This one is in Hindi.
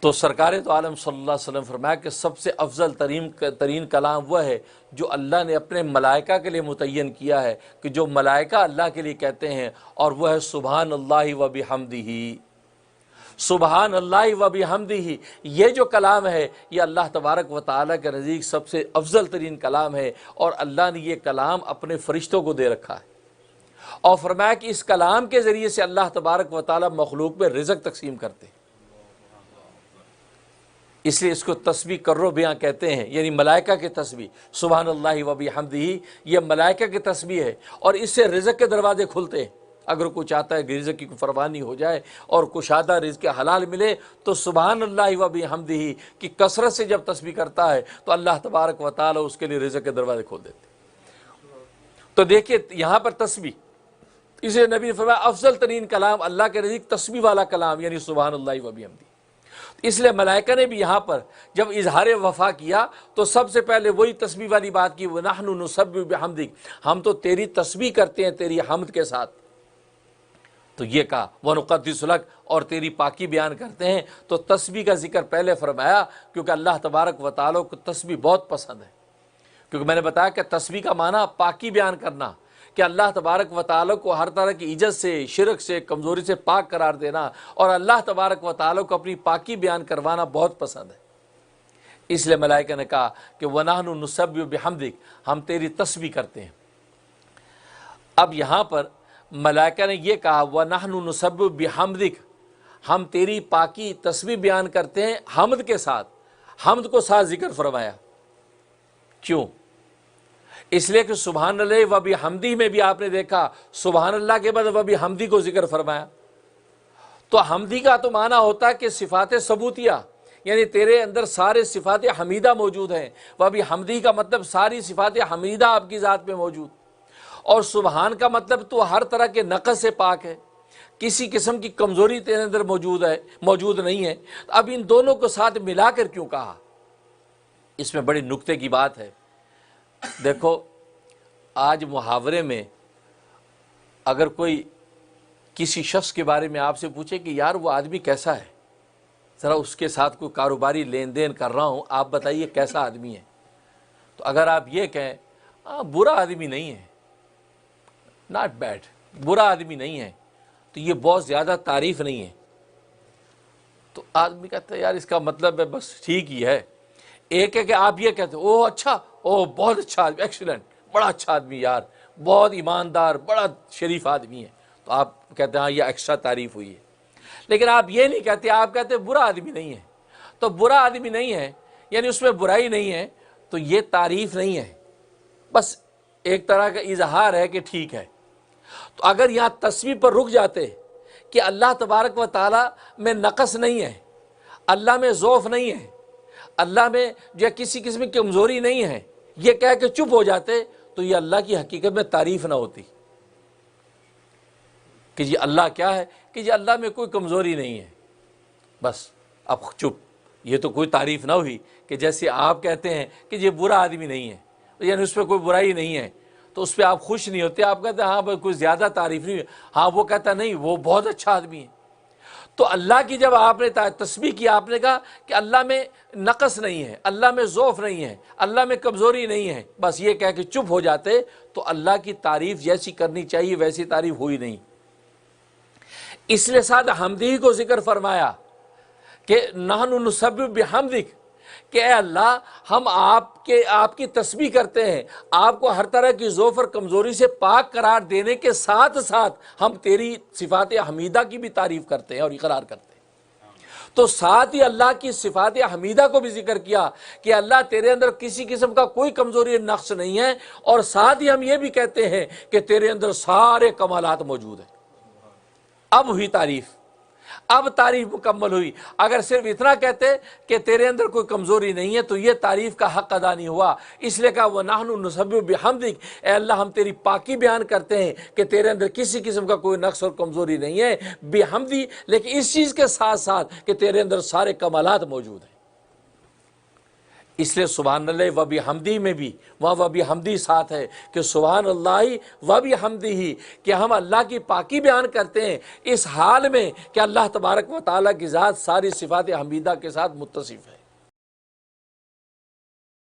तो सरकार तो आलम सल्लल्लाहु अलैहि वसल्लम फरमाया कि सबसे अफजल तरीन कलाम वह है जो अल्लाह ने अपने मलाइका के लिए मुतय्यन किया है, कि जो मलाइका अल्लाह के लिए कहते हैं, और वह है सुबहान अल्लाहि व बिहम्दिही। सुबहान अल्लाहि व बिहम्दिही, ये जो कलाम है ये अल्लाह तबारक व तआला के नज़दीक सबसे अफजल तरीन कलाम है, और अल्लाह ने ये कलाम अपने फरिश्तों को दे रखा है। और फरमाया कि इस कलाम के ज़रिए से अल्लाह तबारक व तआला मखलूक में रिज़्क़ तकसीम करते हैं। इसलिए इसको तस्बीह कर्रो बयां कहते हैं, यानी मलाइका की तस्बीह। सुबहान अल्लाहि व बिहम्दिही, ये मलाइका की तस्बीह है, और इससे रिज़्क़ के दरवाजे खुलते हैं। अगर कोई चाहता है कि रिज़्क़ की फरमानी हो जाए और कुशादा रिज़्क़ हलाल मिले, तो सुबहान अल्लाहि व बिहम्दिही की कसरत से जब तस्बीह करता है तो अल्लाह तबारक व तआला उसके लिए रिज़्क़ के दरवाजे खोल देते। तो देखिए यहाँ पर तस्बीह, इसे नबी ने फरमाया अफजल तरीन कलाम अल्लाह के नज़दीक तस्बीह वाला कलाम, यानी सुबहान अल्लाहि व बिहम्दिही। इसलिए मलाइका ने भी यहाँ पर जब इजहार वफ़ा किया तो सबसे पहले वही तस्बीह वाली बात की, व नहनु नुसब्बिहु बिहम्दिक, हम तो तेरी तस्बीह करते हैं तेरी हम्द के साथ। तो ये कहा व नुक़द्दिसु लक, और तेरी पाकी बयान करते हैं। तो तस्बीह का जिक्र पहले फरमाया क्योंकि अल्लाह तबारक व तआला को तस्बीह बहुत पसंद है। क्योंकि मैंने बताया कि तस्बीह का माना पाकी बयान करना, कि अल्लाह तबारक व तआला को हर तरह की इज्जत से, शिरक से, कमज़ोरी से पाक करार देना, और अल्लाह तबारक व तआला को अपनी पाकी बयान करवाना बहुत पसंद है। इसलिए मलाइका ने कहा कि व नहनु नुसब्बिहु बिहम्दिक, हम तेरी तस्बीह करते हैं। अब यहाँ पर मलाइका ने यह कहा व नहनु नुसब्बिहु बिहम्दिक, हम तेरी पाकी तस्बीह बयान करते हैं हम्द के साथ। हम्द को साथ जिक्र फरमाया, क्यों? इसलिए कि सुबहान अल्लाह व बिहम्दी में भी आपने देखा सुबहान अल्लाह के बाद व बिहम्दी को जिक्र फरमाया। तो हम्दी का तो माना होता है कि सिफात सबूतिया, यानी तेरे अंदर सारे सिफात हमीदा मौजूद हैं। व बिहम्दी का मतलब सारी सिफात हमीदा आपकी ज़ात में मौजूद। और सुबहान का मतलब तो हर तरह के नक़स से पाक है, किसी किस्म की कमज़ोरी तेरे अंदर मौजूद नहीं है। अब इन दोनों को साथ मिलाकर क्यों कहा? इसमें बड़ी नुक्ते की बात है। देखो, आज मुहावरे में अगर कोई किसी शख्स के बारे में आपसे पूछे कि यार वो आदमी कैसा है, ज़रा उसके साथ कोई कारोबारी लेन देन कर रहा हूँ, आप बताइए कैसा आदमी है। तो अगर आप ये कहें बुरा आदमी नहीं है, नॉट बैड, बुरा आदमी नहीं है, तो ये बहुत ज़्यादा तारीफ़ नहीं है। तो आदमी कहता है यार इसका मतलब है बस ठीक ही है। एक है कि आप ये कहते हो ओह अच्छा, ओह बहुत अच्छा आदमी, एक्सीलेंट, बड़ा अच्छा आदमी यार, बहुत ईमानदार, बड़ा शरीफ आदमी है, तो आप कहते हैं हाँ ये एक्स्ट्रा तारीफ़ हुई है। लेकिन आप ये नहीं कहते, आप कहते हैं बुरा आदमी नहीं है। तो बुरा आदमी नहीं है यानी उसमें बुराई नहीं है, तो ये तारीफ़ नहीं है, बस एक तरह का इजहार है कि ठीक है। तो अगर यहाँ तस्बीह पर रुक जाते कि अल्लाह तबारक व तआला में नक़स नहीं है, अल्लाह में ज़ौफ़ नहीं है, अल्लाह में जो किसी किस्म की कमज़ोरी नहीं है, ये कह के चुप हो जाते, तो ये अल्लाह की हकीकत में तारीफ़ ना होती कि जी अल्लाह क्या है, कि जी अल्लाह में कोई कमज़ोरी नहीं है, बस अब चुप। ये तो कोई तारीफ़ ना हुई कि जैसे आप कहते हैं कि ये बुरा आदमी नहीं है, यानी उस पर कोई बुराई नहीं है, तो उस पर आप खुश नहीं होते, आप कहते हैं हाँ भाई कोई ज़्यादा तारीफ़ नहीं है। हाँ वो कहता नहीं वो बहुत अच्छा आदमी है। तो अल्लाह की जब आपने तस्बीह की, आपने कहा कि अल्लाह में नक़स नहीं है, अल्लाह में ज़ौफ़ नहीं है, अल्लाह में कमज़ोरी नहीं है, बस ये कह के चुप हो जाते, तो अल्लाह की तारीफ़ जैसी करनी चाहिए वैसी तारीफ़ हुई नहीं। इसलिए साथ हम्दी को जिक्र फरमाया कि नहनु नुसब्बिहु बिहम्दिक, कि अल्लाह हम आपकी तस्बीह करते हैं, आपको हर तरह की ज़ौफ़ और कमज़ोरी से पाक करार देने के साथ साथ हम तेरी सिफ़ात हमीदा की भी तारीफ़ करते हैं और इक़रार करते हैं। तो साथ ही अल्लाह की सिफ़ात हमीदा को भी जिक्र किया कि अल्लाह तेरे अंदर किसी किस्म का कोई कमज़ोरी नक्श नहीं है, और साथ ही हम ये भी कहते हैं कि तेरे अंदर सारे कमालात मौजूद हैं। अब हुई तारीफ़, अब तारीफ़ मुकम्मल हुई। अगर सिर्फ इतना कहते कि तेरे अंदर कोई कमज़ोरी नहीं है, तो ये तारीफ़ का हक़ अदा नहीं हुआ। इसलिए कहा व नहनु नुसब्बिहु बिहम्दिक, ए अल्लाह हम तेरी पाकी बयान करते हैं कि तेरे अंदर किसी किस्म का कोई नक्स और कमज़ोरी नहीं है, बिहम्दी, लेकिन इस चीज़ के साथ साथ कि तेरे अंदर सारे कमालात मौजूद हैं। इसलिए सुभान अल्लाह व बिहम्दी में भी वहाँ व बिहम्दी साथ है कि सुभान अल्लाह व बिहम्दिही, कि हम अल्लाह की पाकी बयान करते हैं इस हाल में कि अल्लाह तबारक व तआला की ज़ात सारी सिफ़ात हमीदा के साथ मुत्तसिफ़ है।